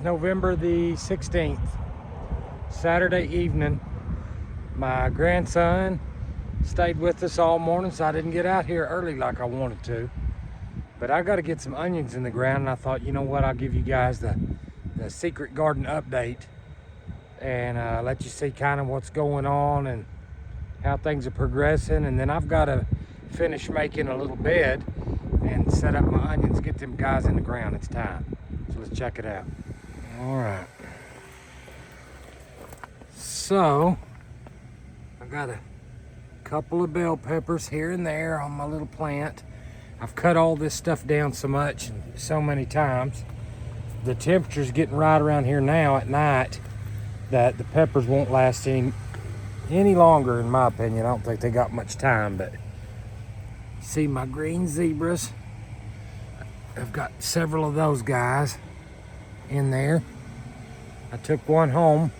November the 16th, Saturday evening. My grandson stayed with us all morning, so I didn't get out here early like I wanted to. But I got to get some onions in the ground, and I thought, you know what, I'll give you guys the secret garden update and let you see kind of what's going on and how things are progressing. And then I've got to finish making a little bed and set up my onions, get them guys in the ground. It's time. So let's check it out. All right. So I got a couple of bell peppers here and there on my little plant. I've cut all this stuff down so much and so many times. The temperature's getting right around here now at night that the peppers won't last any longer, in my opinion. I don't think they got much time. But see my green zebras, I've got several of those guys in there. I took one home,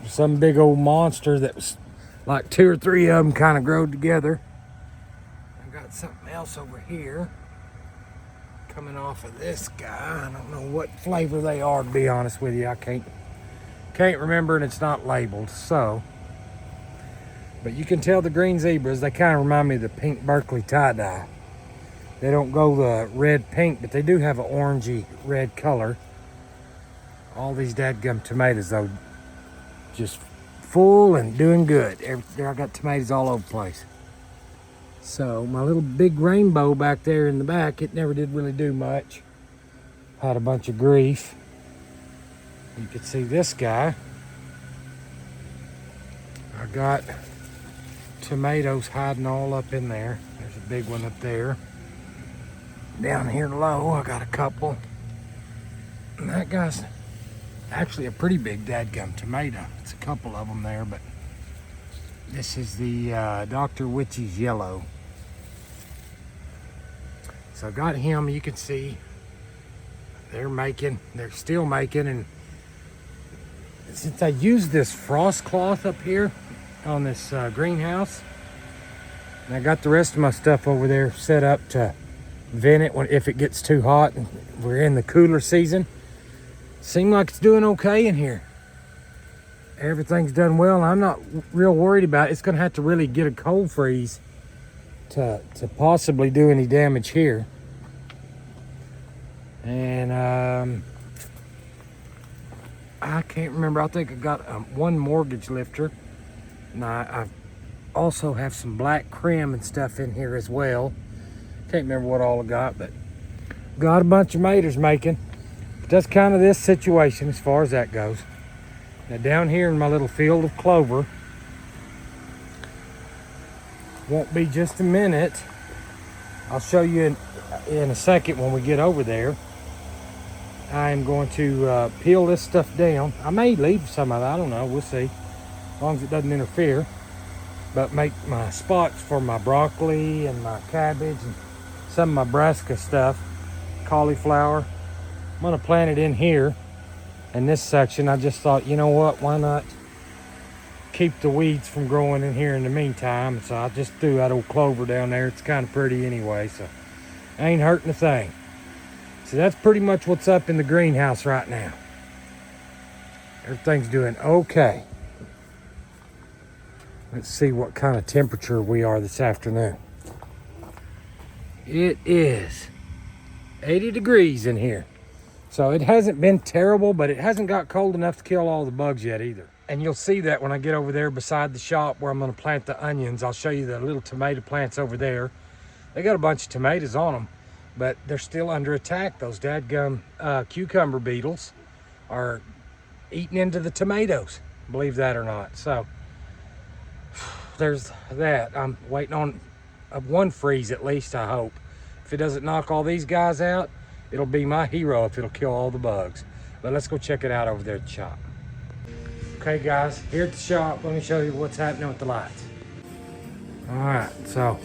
some big old monster that was like 2 or 3 of them kind of growed together. I got something else over here coming off of this guy. I don't know what flavor they are, to be honest with you. I can't remember, and it's not labeled. So, but you can tell the green zebras, they kind of remind me of the pink Berkeley tie-dye. They don't go the red pink, but they do have an orangey red color. All these dadgum tomatoes though, just full and doing good. I got tomatoes all over the place. So my little big rainbow back there in the back, it never did really do much. Had a bunch of grief. You can see this guy. I got tomatoes hiding all up in there. There's a big one up there. Down here low, I got a couple. And that guy's actually a pretty big dadgum tomato. It's a couple of them there, but this is the Dr. Witchy's yellow. So I got him. You can see they're still making. And since I used this frost cloth up here on this greenhouse, and I got the rest of my stuff over there set up to vent it if it gets too hot and we're in the cooler season. Seems like it's doing okay in here. Everything's done well. I'm not real worried about it. It's gonna have to really get a cold freeze to possibly do any damage here. And I can't remember. I think I got one mortgage lifter, and I also have some black creme and stuff in here as well. Can't remember what all I got, but got a bunch of tomatoes making. But that's kind of this situation as far as that goes. Now down here in my little field of clover, won't be just a minute. I'll show you in a second when we get over there. I'm going to peel this stuff down. I may leave some of it, I don't know, we'll see. As long as it doesn't interfere. But make my spots for my broccoli and my cabbage and some of my brassica stuff, cauliflower. I'm gonna plant it in here in this section. I just thought, you know what, why not keep the weeds from growing in here in the meantime. So I just threw that old clover down there. It's kind of pretty anyway, so ain't hurting a thing. So that's pretty much what's up in the greenhouse right now. Everything's doing okay. Let's see what kind of temperature we are this afternoon. It is 80 degrees in here. So it hasn't been terrible, but it hasn't got cold enough to kill all the bugs yet either. And you'll see that when I get over there beside the shop where I'm gonna plant the onions. I'll show you the little tomato plants over there. They got a bunch of tomatoes on them, but they're still under attack. Those dadgum cucumber beetles are eating into the tomatoes, believe that or not. So there's that. I'm waiting on one freeze at least, I hope. If it doesn't knock all these guys out, it'll be my hero if it'll kill all the bugs. But let's go check it out over there at the shop. Okay guys, here at the shop, let me show you what's happening with the lights. All right, so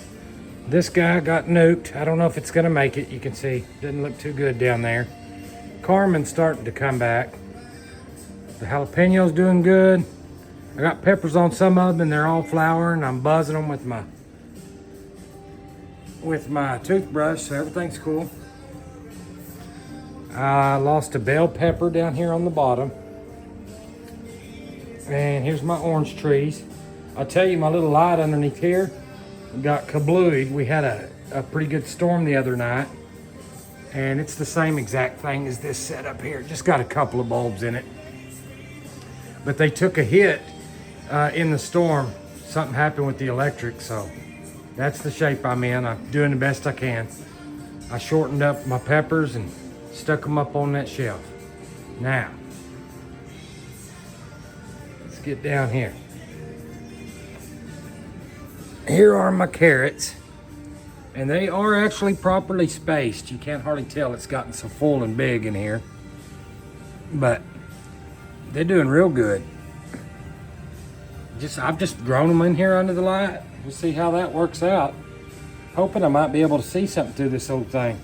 this guy got nuked. I don't know if it's gonna make it. You can see, doesn't look too good down there. Carmen's starting to come back. The jalapeno's doing good. I got peppers on some of them and they're all flowering. I'm buzzing them with my toothbrush, so everything's cool. I lost a bell pepper down here on the bottom. And here's my orange trees. I'll tell you, my little light underneath here got kablooied. We had a pretty good storm the other night. And it's the same exact thing as this setup here. Just got a couple of bulbs in it. But they took a hit in the storm. Something happened with the electric, so that's the shape I'm in. I'm doing the best I can. I shortened up my peppers and stuck them up on that shelf. Now, let's get down here. Here are my carrots, and they are actually properly spaced. You can't hardly tell, it's gotten so full and big in here, but they're doing real good. I've just grown them in here under the light. We'll see how that works out. Hoping I might be able to see something through this whole thing.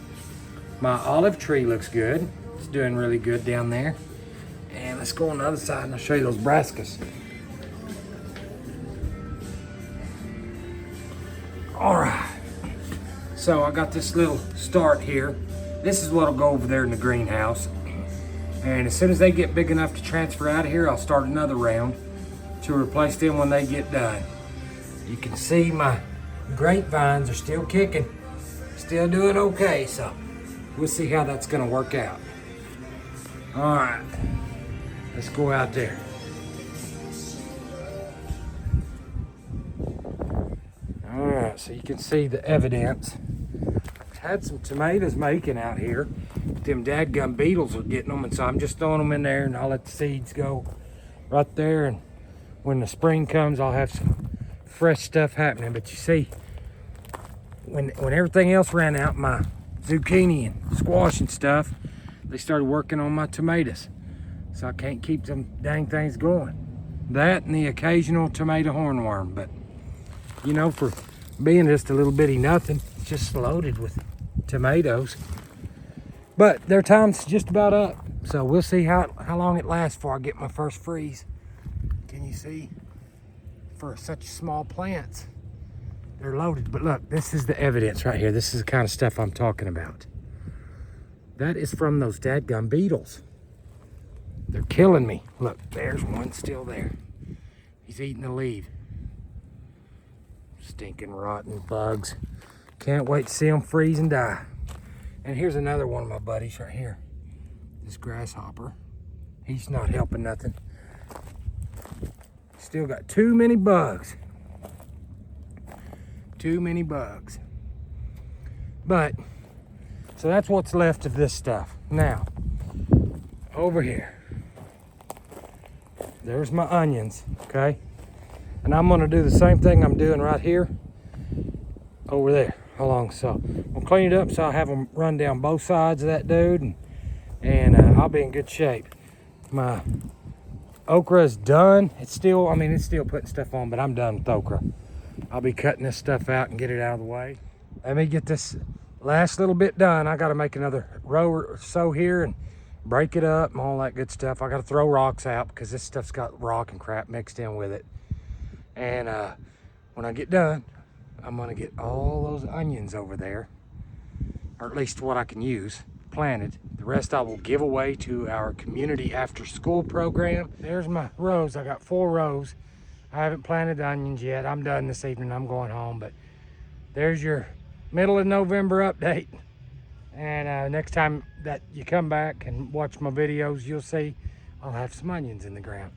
My olive tree looks good. It's doing really good down there. And let's go on the other side and I'll show you those brassicas. All right. So I got this little start here. This is what'll go over there in the greenhouse. And as soon as they get big enough to transfer out of here, I'll start another round to replace them when they get done. You can see my grapevines are still kicking, still doing okay, so we'll see how that's gonna work out. All right, let's go out there. All right, so you can see the evidence. Had some tomatoes making out here. Them dadgum beetles are getting them, and so I'm just throwing them in there and I'll let the seeds go right there, and when the spring comes, I'll have some fresh stuff happening. But you see, when everything else ran out, my zucchini and squash and stuff, they started working on my tomatoes. So I can't keep them dang things going. That and the occasional tomato hornworm. But, you know, for being just a little bitty nothing, it's just loaded with tomatoes. But their time's just about up. So we'll see how long it lasts before I get my first freeze. Can you see? For such small plants, they're loaded. But look, this is the evidence right here. This is the kind of stuff I'm talking about. That is from those dadgum beetles. They're killing me. Look, there's one still there. He's eating the leaf. Stinking rotten bugs. Can't wait to see them freeze and die. And here's another one of my buddies right here. This grasshopper. He's not helping nothing. Still got too many bugs. Too many bugs. But, so that's what's left of this stuff. Now, over here, there's my onions, okay? And I'm gonna do the same thing I'm doing right here, over there, along. So, I'll clean it up so I'll have them run down both sides of that dude, and I'll be in good shape. My okra is done. It's still putting stuff on, but I'm done with okra. I'll be cutting this stuff out and get it out of the way. Let me get this last little bit done. I got to make another row or so here and break it up and all that good stuff. I got to throw rocks out because this stuff's got rock and crap mixed in with it. And when I get done, I'm going to get all those onions over there, or at least what I can use, planted. The rest I will give away to our community after school program. There's my rows. I got 4 rows. I haven't planted the onions yet. I'm done this evening. I'm going home. But there's your middle of November update. And next time that you come back and watch my videos, you'll see I'll have some onions in the ground.